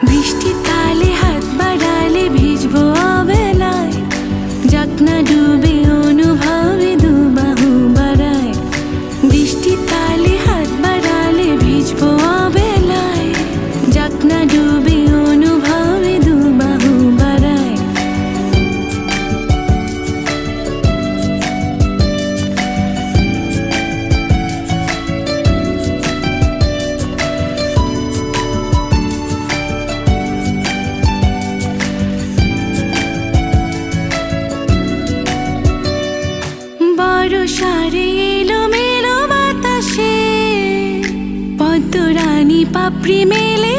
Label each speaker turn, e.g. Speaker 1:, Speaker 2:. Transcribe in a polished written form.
Speaker 1: বৃষ্টি তালে হাত বাড়ালে ভিজবো অবেলায়, যাতনা ডুবে অনুভবে দুবাহু বাড়ায়। বৃষ্টি তালে হাত বাড়ালে ভিজবো অবেলায়, যাতনা ডুবে অনুভবে দুবাহু বাড়ায়। বর্ষারে এলোমেলো বাতাসে পদ্মরানী পাপড়ি মেলে